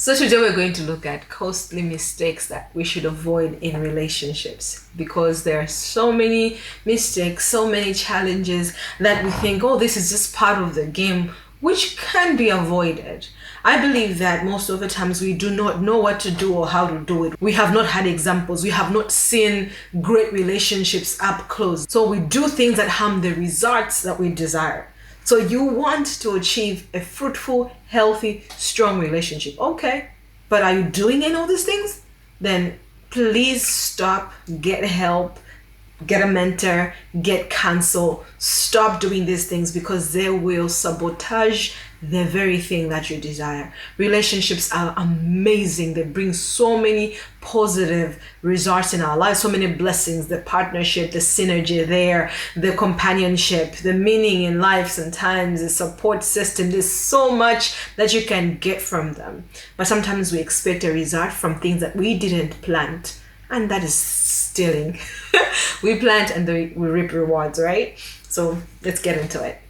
So today we're going to look at costly mistakes that we should avoid in relationships, because there are so many mistakes, so many challenges that we think, oh, this is just part of the game, which can be avoided. I believe that most of the times we do not know what to do or how to do it. We have not had examples. We have not seen great relationships up close. So we do things that harm the results that we desire. So you want to achieve a fruitful, healthy, strong relationship. Okay, but are you doing any of these things? Then please stop, get help, get a mentor, get counsel. Stop doing these things because they will sabotage the very thing that you desire. Relationships are amazing. They bring so many positive results in our lives, so many blessings, the partnership, the synergy there, the companionship, the meaning in life sometimes, the support system. There's so much that you can get from them. But sometimes we expect a result from things that we didn't plant. And that is stealing. We plant and we reap rewards, right? So let's get into it.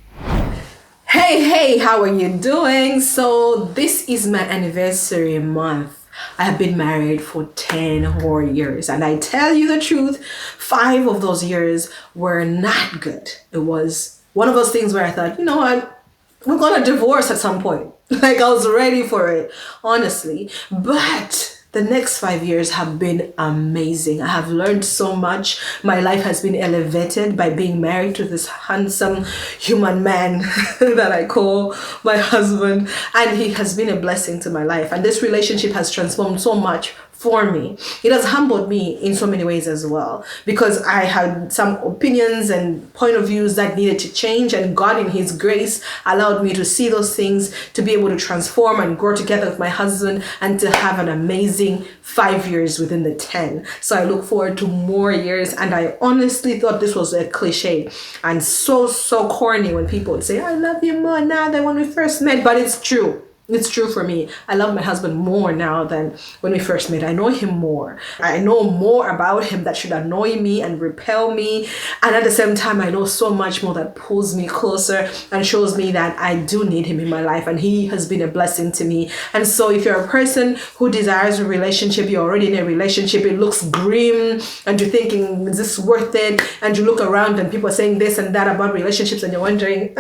Hey, how are you doing? So this is my anniversary month. I have been married for 10 whole years, and I tell you the truth, 5 of those years were not good. It was one of those things where I thought, you know what, we're gonna divorce at some point. Like, I was ready for it, honestly. But the next 5 years have been amazing. I have learned so much. My life has been elevated by being married to this handsome human man that I call my husband. And he has been a blessing to my life. And this relationship has transformed so much for me. It has humbled me in so many ways as well, because I had some opinions and point of views that needed to change, and God in his grace allowed me to see those things, to be able to transform and grow together with my husband, and to have an amazing 5 years within the 10. So I look forward to more years, and I honestly thought this was a cliche and so corny when people would say, I love you more now than when we first met, but it's true. It's true for me. I love my husband more now than when we first met. I know him more. I know more about him that should annoy me and repel me. And at the same time, I know so much more that pulls me closer and shows me that I do need him in my life. And he has been a blessing to me. And so if you're a person who desires a relationship, you're already in a relationship, it looks grim, and you're thinking, is this worth it? And you look around and people are saying this and that about relationships, and you're wondering,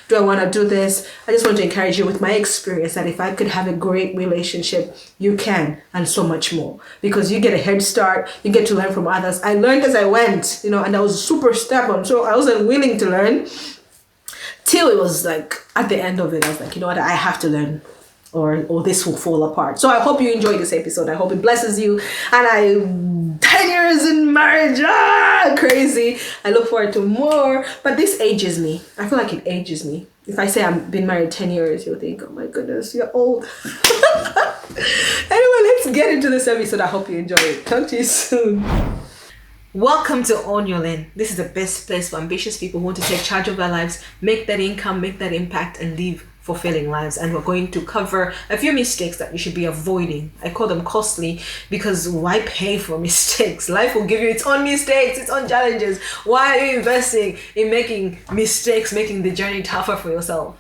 do I want to do this? I just want to encourage you with my experience that if I could have a great relationship, you can, and so much more, because you get a head start. You get to learn from others. I learned as I went, and I was super stubborn, so I wasn't willing to learn till it was like at the end of it. I was like, you know what, I have to learn, or this will fall apart. So I hope you enjoyed this episode. I hope it blesses you. And 10 years in marriage, crazy. I look forward to more, but this ages me. I feel like it ages me. If I say I've been married 10 years, you'll think, oh my goodness, you're old. Anyway, let's get into this episode. I hope you enjoy it. Talk to you soon. Welcome to Own Your Lane. This is the best place for ambitious people who want to take charge of their lives, make that income, make that impact, and live fulfilling lives. And we're going to cover a few mistakes that you should be avoiding. I call them costly because why pay for mistakes? Life will give you its own mistakes, its own challenges. Why are you investing in making mistakes, making the journey tougher for yourself?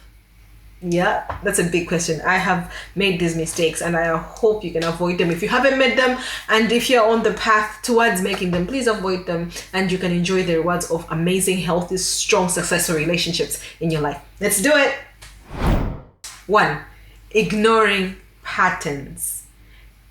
Yeah, that's a big question. I have made these mistakes, and I hope you can avoid them. If you haven't made them, and if you're on the path towards making them, please avoid them, and you can enjoy the rewards of amazing, healthy, strong, successful relationships in your life. Let's do it. 1. Ignoring patterns.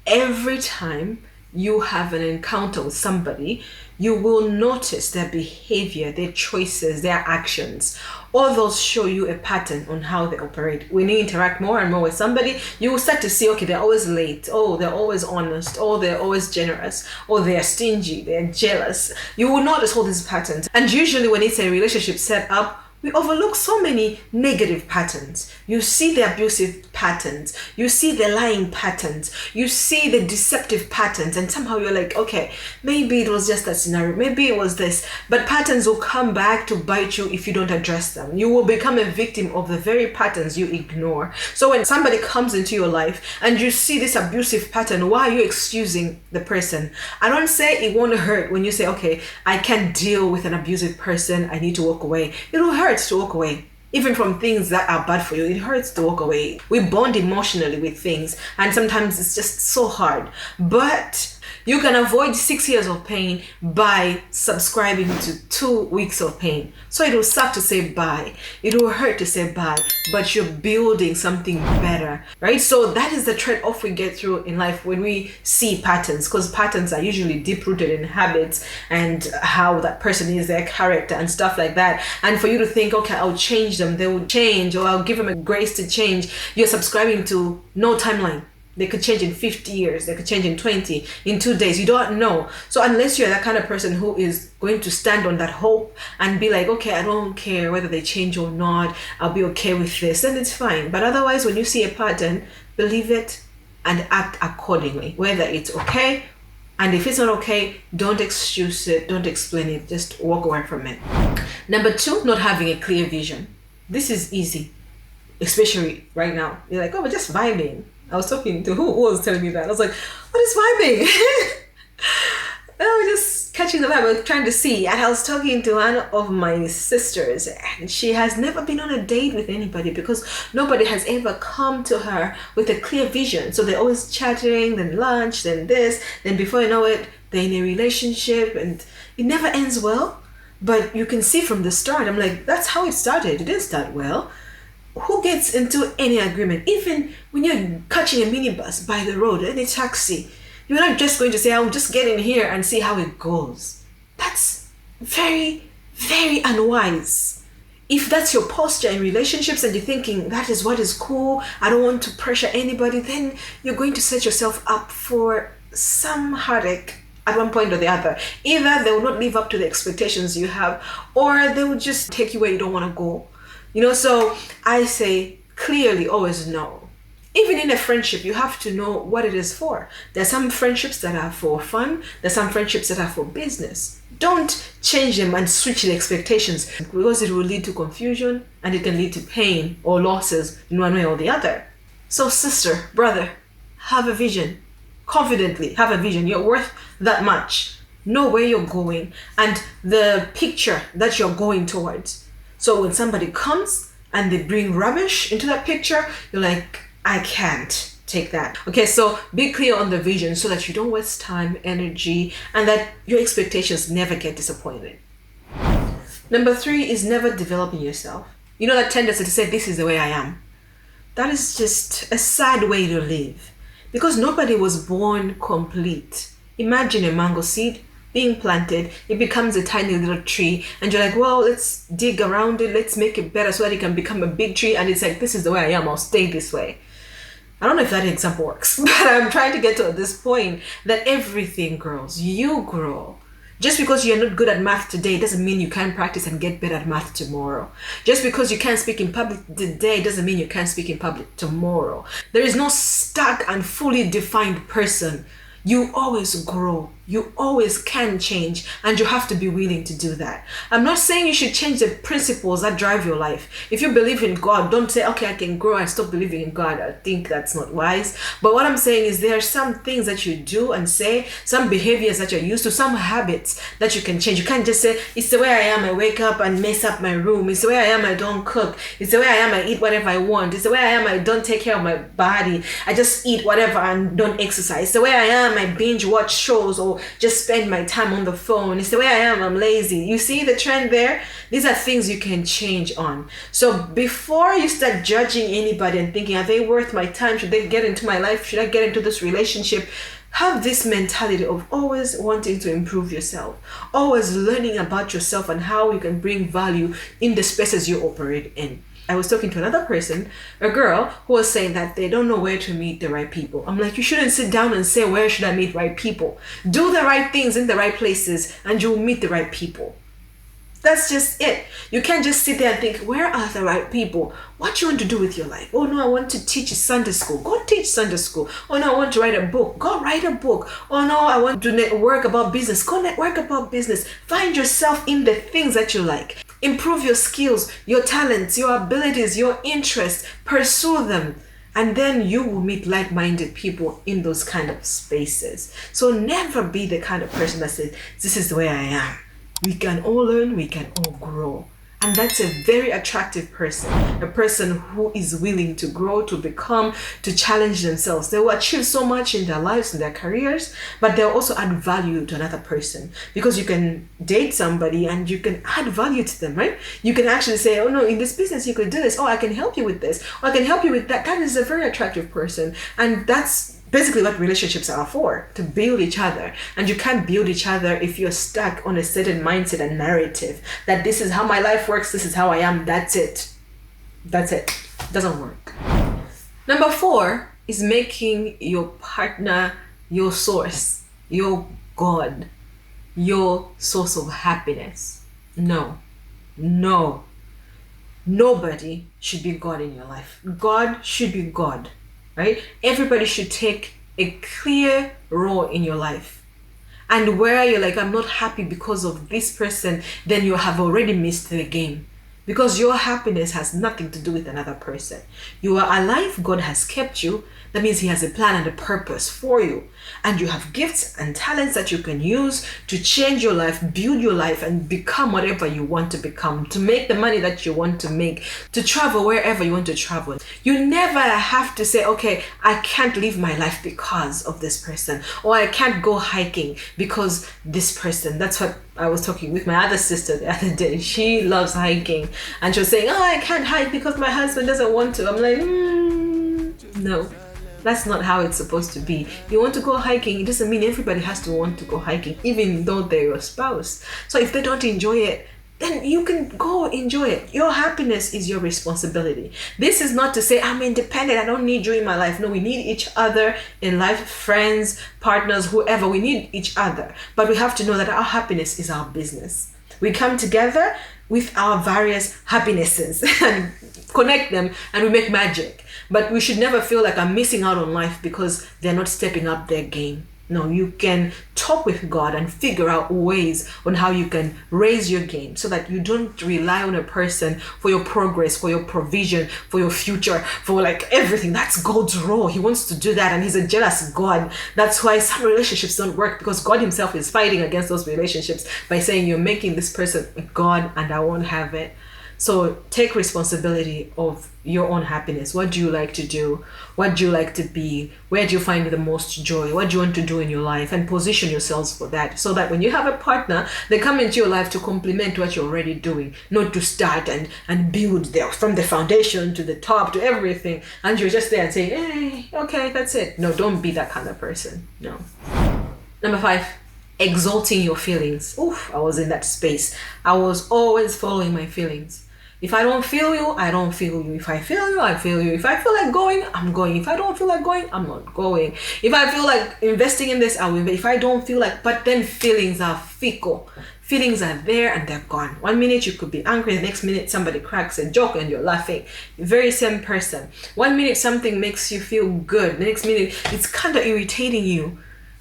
Every time you have an encounter with somebody, you will notice their behavior, their choices, their actions. All those show you a pattern on how they operate. When you interact more and more with somebody, you will start to see, okay, they're always late. Oh, they're always honest. Oh, they're always generous. Oh, they're stingy. They're jealous. You will notice all these patterns. And usually when it's a relationship set up, we overlook so many negative patterns. You see the abusive patterns. You see the lying patterns. You see the deceptive patterns. And somehow you're like, okay, maybe it was just that scenario. Maybe it was this. But patterns will come back to bite you if you don't address them. You will become a victim of the very patterns you ignore. So when somebody comes into your life and you see this abusive pattern, why are you excusing the person? I don't say it won't hurt when you say, okay, I can't deal with an abusive person. I need to walk away. It will hurt to walk away. even from things that are bad for you. It hurts to walk away. We bond emotionally with things, and sometimes it's just so hard. But you can avoid 6 years of pain by subscribing to 2 weeks of pain. So it will suck to say bye. It will hurt to say bye, but you're building something better, right? So that is the trade-off we get through in life when we see patterns, because patterns are usually deep-rooted in habits and how that person is, their character and stuff like that. And for you to think, okay, I'll change them, they will change, or I'll give them a grace to change, you're subscribing to no timeline. They could change in 50 years, they could change in 20, in 2 days. You don't know. So unless you're that kind of person who is going to stand on that hope and be like, okay, I don't care whether they change or not, I'll be okay with this, then it's fine. But otherwise, when you see a pattern, believe it and act accordingly, whether it's okay. And if it's not okay, don't excuse it, don't explain it, just walk away from it. Number 2, not having a clear vision. This is easy, especially right now. You're like, oh, we're just vibing. I was talking to who was telling me that. I was like, what is vibing? Oh, just catching the vibe. I was trying to see. And I was talking to one of my sisters, and she has never been on a date with anybody because nobody has ever come to her with a clear vision. So they're always chatting, then lunch, then this, then before you know it, they're in a relationship, and it never ends well. But you can see from the start, I'm like, that's how it started. It didn't start well. Who gets into any agreement? Even when you're catching a minibus by the road, any taxi, you're not just going to say, I'll just get in here and see how it goes. That's very, very unwise. If that's your posture in relationships and you're thinking, that is what is cool, I don't want to pressure anybody, then you're going to set yourself up for some heartache at one point or the other. Either they will not live up to the expectations you have, or they will just take you where you don't want to go. So I say clearly always know. Even in a friendship, you have to know what it is for. There's some friendships that are for fun. There's some friendships that are for business. Don't change them and switch the expectations, because it will lead to confusion and it can lead to pain or losses in one way or the other. So sister, brother, have a vision. Confidently have a vision. You're worth that much. Know where you're going and the picture that you're going towards. So when somebody comes and they bring rubbish into that picture, you're like, I can't take that. Okay, so be clear on the vision so that you don't waste time, energy, and that your expectations never get disappointed. Number 3 is never developing yourself. That tendency to say, this is the way I am. That is just a sad way to live, because nobody was born complete. Imagine a mango seed being planted, it becomes a tiny little tree, and you're like, well, let's dig around it, let's make it better so that it can become a big tree. And it's like, this is the way I am, I'll stay this way. I don't know if that example works, but I'm trying to get to this point that everything grows. You grow. Just because you're not good at math today doesn't mean you can't practice and get better at math tomorrow. Just because you can't speak in public today doesn't mean you can't speak in public tomorrow. There is no stuck and fully defined person. You always grow. You always can change, and you have to be willing to do that. I'm not saying you should change the principles that drive your life. If you believe in God, don't say, okay, I can grow and stop believing in God. I think that's not wise. But what I'm saying is there are some things that you do and say, some behaviors that you're used to, some habits that you can change. You can't just say, it's the way I am, I wake up and mess up my room. It's the way I am, I don't cook. It's the way I am, I eat whatever I want. It's the way I am, I don't take care of my body. I just eat whatever and don't exercise. It's the way I am, I binge watch shows or just spend my time on the phone. It's the way I am, I'm lazy. You see the trend there? These are things you can change on. So before you start judging anybody and thinking, are they worth my time? Should they get into my life? Should I get into this relationship? Have this mentality of always wanting to improve yourself, always learning about yourself and how you can bring value in the spaces you operate in. I was talking to another person, a girl, who was saying that they don't know where to meet the right people. I'm like, you shouldn't sit down and say, where should I meet right people? Do the right things in the right places and you'll meet the right people. That's just it. You can't just sit there and think, where are the right people? What do you want to do with your life? Oh no, I want to teach Sunday school. Go teach Sunday school. Oh no, I want to write a book. Go write a book. Oh no, I want to network about business. Go network about business. Find yourself in the things that you like. Improve your skills, your talents, your abilities, your interests. Pursue them. And then you will meet like-minded people in those kind of spaces. So never be the kind of person that says, this is the way I am. We can all learn, we can all grow. And that's a very attractive person, a person who is willing to grow, to become, to challenge themselves. They will achieve so much in their lives, in their careers, but they'll also add value to another person, because you can date somebody and you can add value to them, right? You can actually say, oh no, in this business you could do this. Oh, I can help you with this. Or I can help you with that. That is a very attractive person. And that's basically what relationships are for, to build each other. And you can't build each other if you're stuck on a certain mindset and narrative that this is how my life works, this is how I am, that's it. Doesn't work. Number 4 is making your partner your source, your God, your source of happiness. No. Nobody should be God in your life. God should be God. Right? Everybody should take a clear role in your life. And where you're like, I'm not happy because of this person, then you have already missed the game. Because your happiness has nothing to do with another person. You are alive, God has kept you. That means He has a plan and a purpose for you. And you have gifts and talents that you can use to change your life, build your life, and become whatever you want to become, to make the money that you want to make, to travel wherever you want to travel. You never have to say, okay, I can't live my life because of this person, or I can't go hiking because this person. That's what I was talking with my other sister the other day. She loves hiking, and she was saying, oh, I can't hike because my husband doesn't want to. I'm like, no. That's not how it's supposed to be. You want to go hiking, it doesn't mean everybody has to want to go hiking, even though they're your spouse. So if they don't enjoy it, then you can go enjoy it. Your happiness is your responsibility. This is not to say, I'm independent, I don't need you in my life. No, we need each other in life, friends, partners, whoever. We need each other. But we have to know that our happiness is our business. We come together with our various happinesses and connect them, and we make magic. But we should never feel like I'm missing out on life because they're not stepping up their game. No, you can talk with God and figure out ways on how you can raise your game so that you don't rely on a person for your progress, for your provision, for your future, for like everything. That's God's role. He wants to do that, and He's a jealous God. That's why some relationships don't work, because God Himself is fighting against those relationships by saying, you're making this person a God and I won't have it. So take responsibility of your own happiness. What do you like to do? What do you like to be? Where do you find the most joy? What do you want to do in your life? And position yourselves for that, so that when you have a partner, they come into your life to complement what you're already doing, not to start and build there from the foundation to the top to everything. And you're just there and saying, hey, okay, that's it. No, don't be that kind of person. No. Number 5. Exalting your feelings. Oof, I was in that space. I was always following my feelings. If I don't feel you, I don't feel you. If I feel you, I feel you. If I feel like going, I'm going. If I don't feel like going, I'm not going. If I feel like investing in this, I will invest. If I don't feel like, but then feelings are fickle. Feelings are there and they're gone. 1 minute you could be angry, the next minute somebody cracks a joke and you're laughing. Very same person. 1 minute something makes you feel good, the next minute it's kind of irritating you.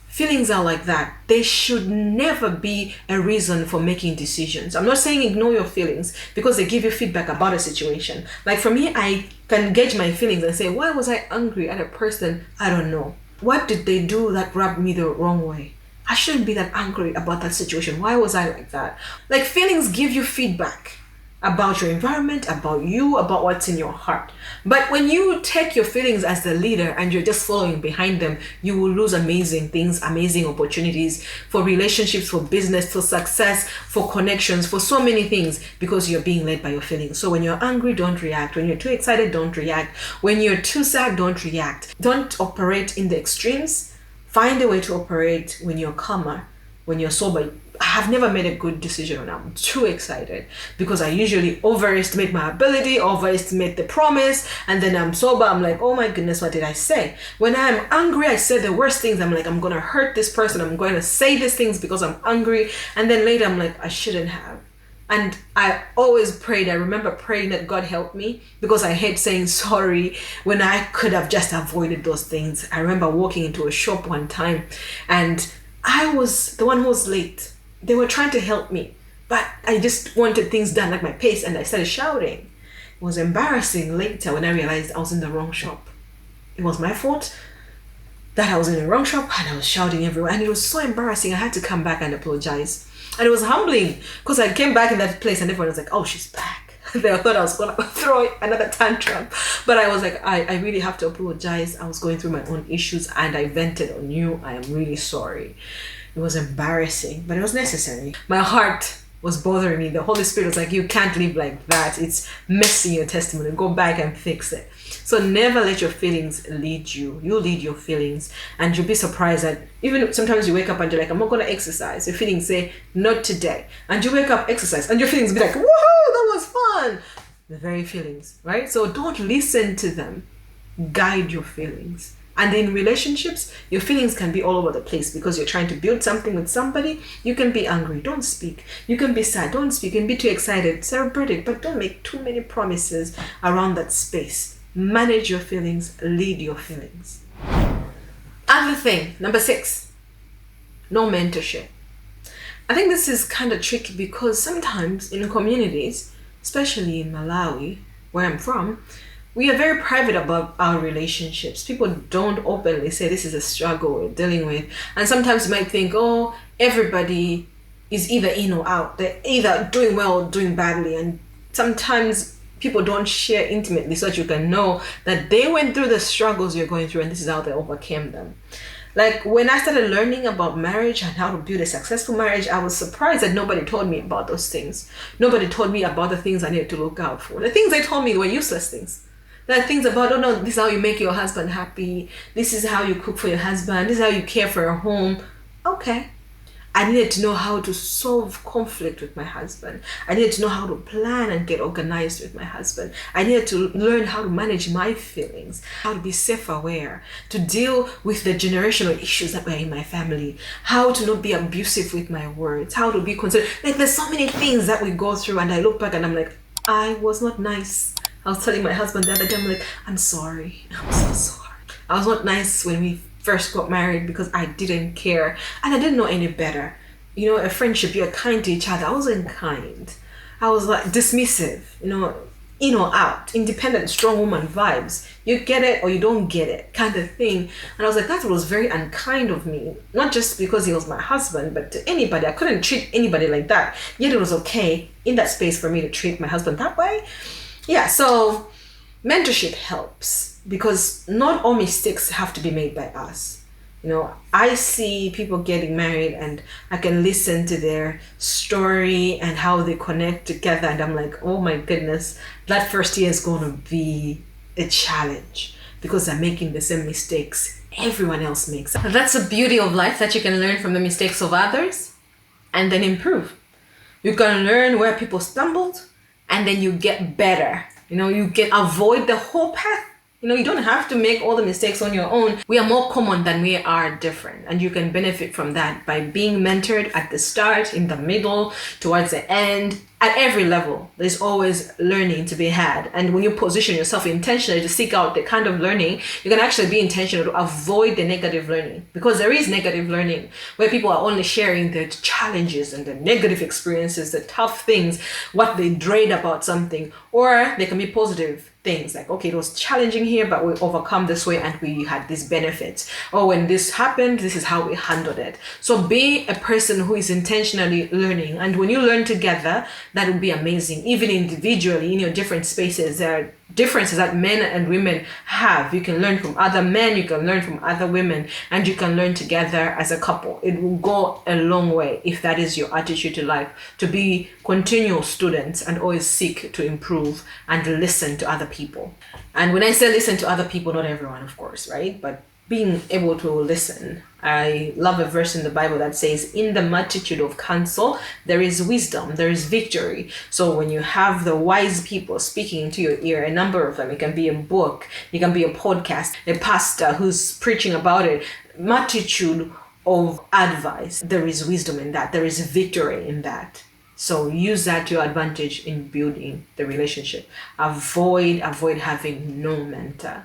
Feelings are like that. They should never be a reason for making decisions. I'm not saying ignore your feelings, because they give you feedback about a situation. Like for me, I can gauge my feelings and say, why was I angry at a person? I don't know. What did they do that rubbed me the wrong way? I shouldn't be that angry about that situation. Why was I like that? Like, feelings give you feedback about your environment, about you, about what's in your heart. But when you take your feelings as the leader and you're just following behind them, you will lose amazing things, amazing opportunities for relationships, for business, for success, for connections, for so many things, because you're being led by your feelings. So when you're angry, don't react. When you're too excited, don't react. When you're too sad, don't react. Don't operate in the extremes. Find a way to operate when you're calmer, when you're sober. I have never made a good decision when I'm too excited, because I usually overestimate my ability, overestimate the promise, and then I'm sober, I'm like, oh my goodness, what did I say? When I'm angry, I say the worst things. I'm like, I'm gonna hurt this person, I'm going to say these things because I'm angry, and then later I'm like, I shouldn't have. And I always prayed. I remember praying that God help me, because I hate saying sorry when I could have just avoided those things. I remember walking into a shop one time and I was the one who was late. They were trying to help me, but I just wanted things done at my pace, and I started shouting. It was embarrassing later when I realized I was in the wrong shop. It was my fault that I was in the wrong shop and I was shouting everywhere, and it was so embarrassing. I had to come back and apologize. And it was humbling because I came back in that place and everyone was like, oh, she's back. They thought I was going to throw another tantrum. But I was like, I really have to apologize. I was going through my own issues and I vented on you. I am really sorry. It was embarrassing, but it was necessary. My heart was bothering me. The Holy Spirit was like, you can't live like that. It's messing your testimony. Go back and fix it. So never let your feelings lead you. You lead your feelings, and you'll be surprised that even sometimes you wake up and you're like, I'm not going to exercise. Your feelings say, not today. And you wake up, exercise, and your feelings be like, woohoo, that was fun. The very feelings, right? So don't listen to them. Guide your feelings. And in relationships, your feelings can be all over the place because you're trying to build something with somebody. You can be angry, don't speak. You can be sad, don't speak. You can be too excited, celebrate it, but don't make too many promises around that space. Manage your feelings, lead your feelings. Other thing, number 6, no mentorship. I think this is kind of tricky because sometimes in communities, especially in Malawi, where I'm from, we are very private about our relationships. People don't openly say this is a struggle we're dealing with. And sometimes you might think, oh, everybody is either in or out. They're either doing well or doing badly. And sometimes people don't share intimately so that you can know that they went through the struggles you're going through and this is how they overcame them. Like when I started learning about marriage and how to build a successful marriage, I was surprised that nobody told me about those things. Nobody told me about the things I needed to look out for. The things they told me were useless things. There are things about, oh no, this is how you make your husband happy. This is how you cook for your husband. This is how you care for your home. Okay. I needed to know how to solve conflict with my husband. I needed to know how to plan and get organized with my husband. I needed to learn how to manage my feelings, how to be self-aware, to deal with the generational issues that were in my family, how to not be abusive with my words, how to be concerned. Like there's so many things that we go through and I look back and I'm like, I was not nice. I was telling my husband the other day, I'm like, I'm sorry. I'm so sorry. I was not nice when we first got married because I didn't care and I didn't know any better. You know, a friendship, you're kind to each other. I wasn't kind. I was like dismissive, in or out, independent, strong woman vibes. You get it or you don't get it kind of thing. And I was like, that was very unkind of me. Not just because he was my husband, but to anybody. I couldn't treat anybody like that. Yet it was okay in that space for me to treat my husband that way. Yeah, so mentorship helps because not all mistakes have to be made by us. I see people getting married and I can listen to their story and how they connect together and I'm like, oh my goodness, that first year is going to be a challenge because they're making the same mistakes everyone else makes. That's the beauty of life, that you can learn from the mistakes of others and then improve. You can learn where people stumbled and then you get better. You can avoid the whole path. You don't have to make all the mistakes on your own. We are more common than we are different. And you can benefit from that by being mentored at the start, in the middle, towards the end. At every level, there's always learning to be had. And when you position yourself intentionally to seek out the kind of learning, you can actually be intentional to avoid the negative learning. Because there is negative learning where people are only sharing their challenges and the negative experiences, the tough things, what they dread about something. Or they can be positive things like, okay, it was challenging here, but we overcome this way and we had these benefits. Or when this happened, this is how we handled it. So be a person who is intentionally learning. And when you learn together, that would be amazing. Even individually in your different spaces, there are differences that men and women have. You can learn from other men, you can learn from other women, and you can learn together as a couple. It will go a long way if that is your attitude to life, to be continual students and always seek to improve and listen to other people. And when I say listen to other people, not everyone, of course, right? But being able to listen. I love a verse in the Bible that says, in the multitude of counsel, there is wisdom, there is victory. So when you have the wise people speaking into your ear, a number of them, it can be a book, it can be a podcast, a pastor who's preaching about it, multitude of advice, there is wisdom in that, there is victory in that. So use that to your advantage in building the relationship. Avoid having no mentor.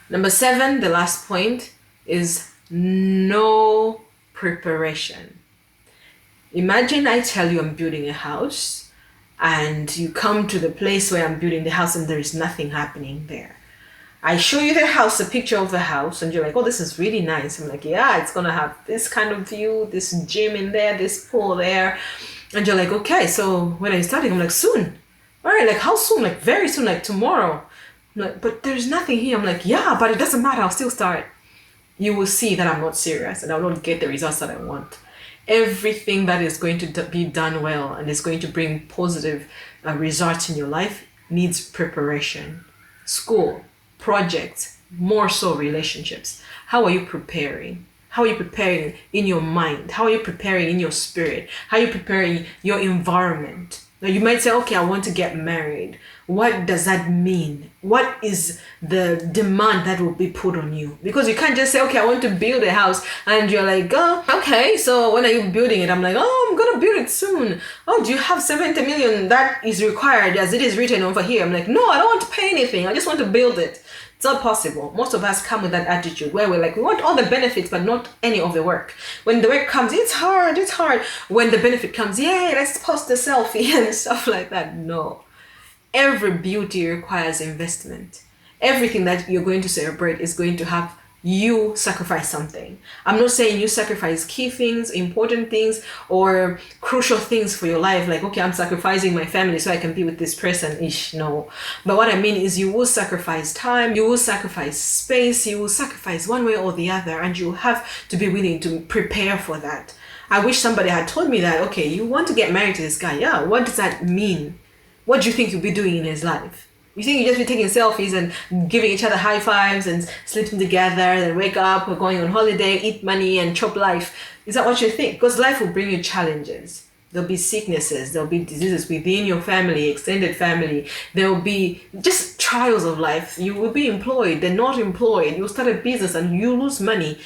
Number 7, the last point, is no preparation. Imagine I tell you I'm building a house and you come to the place where I'm building the house and there is nothing happening there. I show you the house, a picture of the house, and you're like, oh, this is really nice. I'm like, yeah, it's gonna have this kind of view, this gym in there, this pool there. And you're like, okay, so when are you starting? I'm like, soon. All right, like how soon? Like very soon, like tomorrow. I'm like, but there's nothing here. I'm like, yeah, but it doesn't matter, I'll still start. You will see that I'm not serious and I will not get the results that I want. Everything that is going to be done well and is going to bring positive results in your life needs preparation. School, projects, more so relationships. How are you preparing? How are you preparing in your mind? How are you preparing in your spirit? How are you preparing your environment? Now you might say, okay, I want to get married. What does that mean? What is the demand that will be put on you? Because you can't just say, okay, I want to build a house, and you're like, oh, okay, so when are you building it? I'm like, oh, I'm gonna build it soon. Oh, do you have 70 million that is required as it is written over here? I'm like, no, I don't want to pay anything. I just want to build it. It's not possible. Most of us come with that attitude where we're like, we want all the benefits, but not any of the work. When the work comes, it's hard. When the benefit comes, yay, let's post the selfie and stuff like that. No. Every beauty requires investment. Everything that you're going to celebrate is going to have you sacrifice something. I'm not saying you sacrifice key things, important things, or crucial things for your life. Like, okay, I'm sacrificing my family so I can be with this person ish. No. But what I mean is you will sacrifice time, you will sacrifice space, you will sacrifice one way or the other, and you have to be willing to prepare for that. I wish somebody had told me that, okay, you want to get married to this guy. Yeah, what does that mean? What do you think you'll be doing in his life? You think you just be taking selfies and giving each other high fives and sleeping together and wake up or going on holiday, eat money and chop life? Is that what you think? Because life will bring you challenges. There'll be sicknesses, there'll be diseases within your family, extended family. There'll be just trials of life. You will be employed, they're not employed. You'll start a business and you lose money.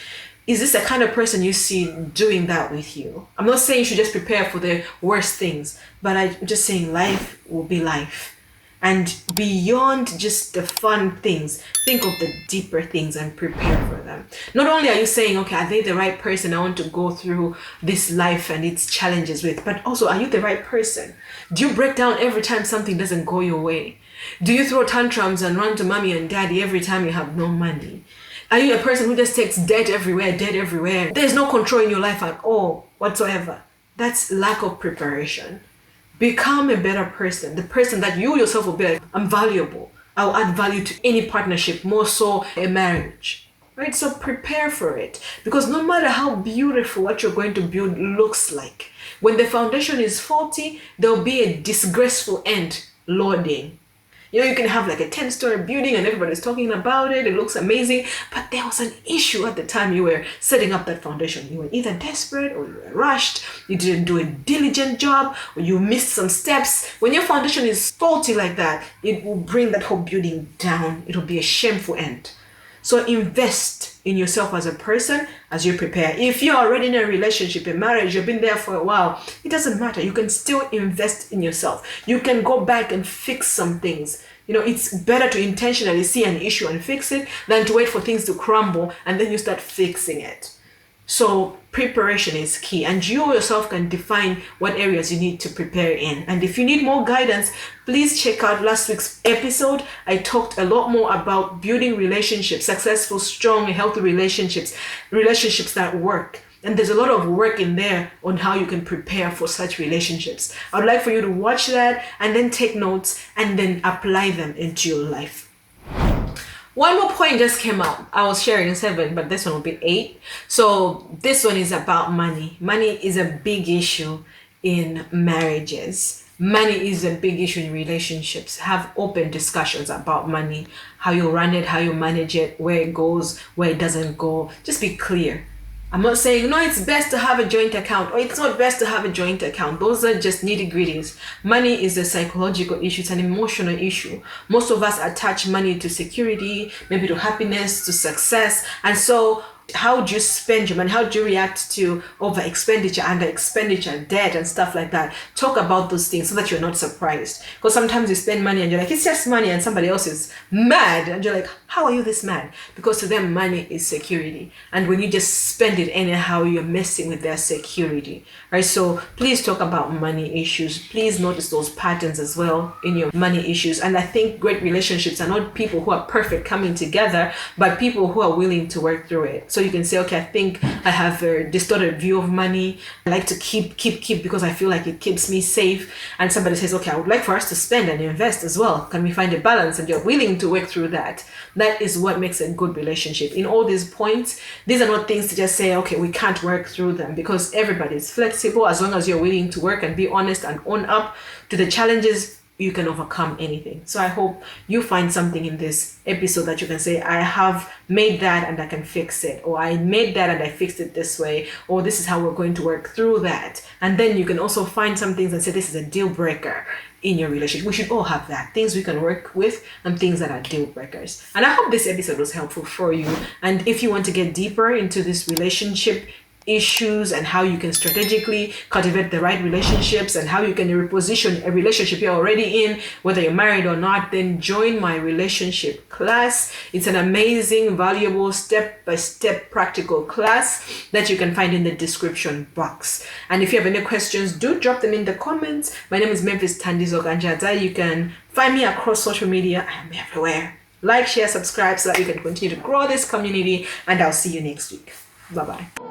Is this the kind of person you see doing that with you? I'm not saying you should just prepare for the worst things, but I'm just saying life will be life. And beyond just the fun things, think of the deeper things and prepare for them. Not only are you saying, okay, are they the right person I want to go through this life and its challenges with, but also, are you the right person? Do you break down every time something doesn't go your way? Do you throw tantrums and run to mommy and daddy every time you have no money? Are you a person who just takes debt everywhere? There's no control in your life at all whatsoever. That's lack of preparation. Become a better person, the person that you yourself will be like, I'm valuable. I'll add value to any partnership, more so a marriage. Right? So prepare for it. Because no matter how beautiful what you're going to build looks like, when the foundation is faulty, there'll be a disgraceful end loading. You know, you can have like a 10-story building and everybody's talking about it. It looks amazing. But there was an issue at the time you were setting up that foundation. You were either desperate or you were rushed. You didn't do a diligent job or you missed some steps. When your foundation is faulty like that, it will bring that whole building down. It'll be a shameful end. So invest in yourself as a person as you prepare. If you're already in a relationship, a marriage, you've been there for a while, it doesn't matter. You can still invest in yourself. You can go back and fix some things. You know, it's better to intentionally see an issue and fix it than to wait for things to crumble and then you start fixing it. So preparation is key, and you yourself can define what areas you need to prepare in. And if you need more guidance, please check out last week's episode. I talked a lot more about building relationships, successful, strong, healthy relationships that work. And there's a lot of work in there on how you can prepare for such relationships. I would like for you to watch that and then take notes and then apply them into your life. One more point just came up. I was sharing 7, but this one will be 8. So this one is about money. Money is a big issue in marriages. Money is a big issue in relationships. Have open discussions about money, how you run it, how you manage it, where it goes, where it doesn't go. Just be clear. I'm not saying, no, it's best to have a joint account, or it's not best to have a joint account. Those are just nitty-gritties. Money is a psychological issue. It's an emotional issue. Most of us attach money to security, maybe to happiness, to success. And so How do you spend your money? How do you react to over expenditure, under expenditure, debt, and stuff like that? Talk about those things so that you're not surprised. Because sometimes you spend money and you're like, it's just money, and somebody else is mad, and you're like, how are you this mad? Because to them, money is security. And when you just spend it anyhow, you're messing with their security, right? So please talk about money issues. Please notice those patterns as well in your money issues. And I think great relationships are not people who are perfect coming together, but people who are willing to work through it. So you can say, okay, I think I have a distorted view of money. I like to keep because I feel like it keeps me safe. And somebody says, okay, I would like for us to spend and invest as well. Can we find a balance? And you're willing to work through that. That is what makes a good relationship. In all these points, these are not things to just say, okay, we can't work through them, because everybody is flexible. As long as you're willing to work and be honest and own up to the challenges, you can overcome anything. So I hope you find something in this episode that you can say, I have made that and I can fix it, or I made that and I fixed it this way, or this is how we're going to work through that. And then you can also find some things and say, this is a deal breaker in your relationship. We should all have that. Things we can work with and things that are deal breakers. And I hope this episode was helpful for you. And if you want to get deeper into this relationship issues and how you can strategically cultivate the right relationships and how you can reposition a relationship you're already in, whether you're married or not, then join my relationship class. It's an amazing, valuable, step-by-step practical class that you can find in the description box. And if you have any questions, do drop them in the comments. My name is Memphis Tandizo Ganjada. You can find me across social media. I am everywhere. Like, share, subscribe so that you can continue to grow this community, and I'll see you next week. Bye-bye.